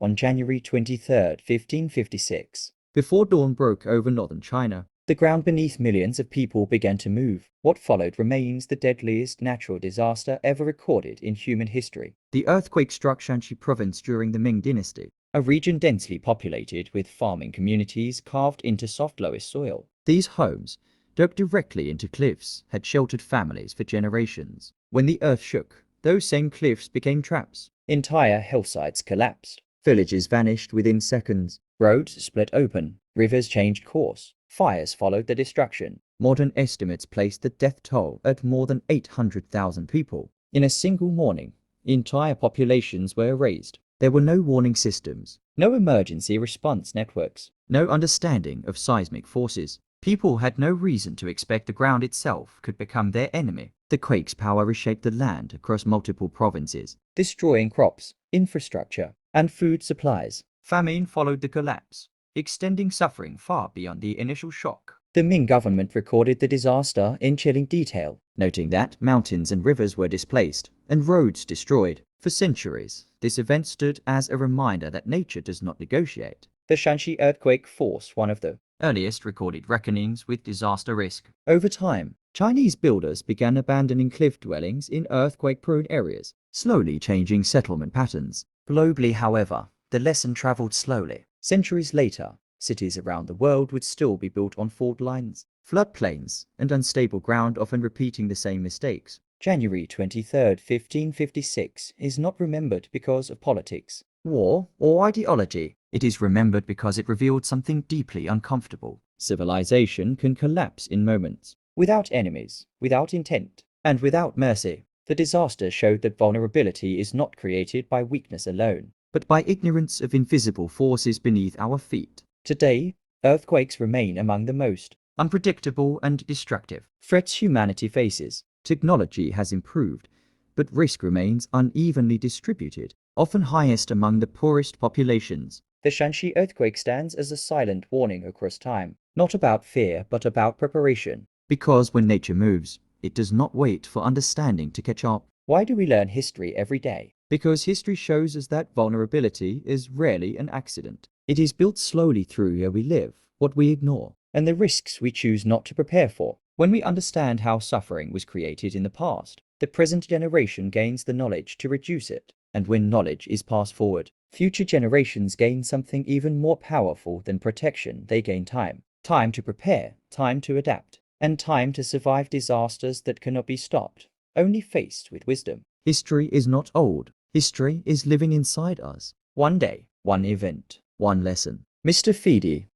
on January 23rd, 1556. Before dawn broke over northern China, the ground beneath millions of people began to move. What followed remains the deadliest natural disaster ever recorded in human history. The earthquake struck Shanxi province during the Ming Dynasty, a region densely populated with farming communities carved into soft loess soil. These homes, dug directly into cliffs, had sheltered families for generations. When the earth shook, those same cliffs became traps. Entire hillsides collapsed. Villages vanished within seconds. Roads split open. Rivers changed course. Fires followed the destruction. Modern estimates placed the death toll at more than 800,000 people. In a single morning, entire populations were erased. There were no warning systems, no emergency response networks, no understanding of seismic forces. People had no reason to expect the ground itself could become their enemy. The quake's power reshaped the land across multiple provinces, destroying crops, infrastructure, and food supplies. Famine followed the collapse, extending suffering far beyond the initial shock. The Ming government recorded the disaster in chilling detail, noting that mountains and rivers were displaced and roads destroyed. For centuries, this event stood as a reminder that nature does not negotiate. The Shanxi earthquake forced one of the earliest recorded reckonings with disaster risk. Over time, Chinese builders began abandoning cliff dwellings in earthquake-prone areas, slowly changing settlement patterns. Globally, however, the lesson traveled slowly. Centuries later, cities around the world would still be built on fault lines, floodplains, and unstable ground, often repeating the same mistakes. January 23rd, 1556 is not remembered because of politics, war, or ideology. It is remembered because it revealed something deeply uncomfortable. Civilization can collapse in moments, without enemies, without intent, and without mercy. The disaster showed that vulnerability is not created by weakness alone, but by ignorance of invisible forces beneath our feet. Today, earthquakes remain among the most unpredictable and destructive threats humanity faces. Technology has improved, but risk remains unevenly distributed, often highest among the poorest populations. The Shanxi earthquake stands as a silent warning across time, not about fear, but about preparation. Because when nature moves, it does not wait for understanding to catch up. Why do we learn history every day? Because history shows us that vulnerability is rarely an accident. It is built slowly through where we live, what we ignore, and the risks we choose not to prepare for. When we understand how suffering was created in the past, the present generation gains the knowledge to reduce it. And when knowledge is passed forward, future generations gain something even more powerful than protection. They gain time. Time to prepare, time to adapt, and time to survive disasters that cannot be stopped, only faced with wisdom. History is not old. History is living inside us. One day, one event, one lesson. Mr. Feedy,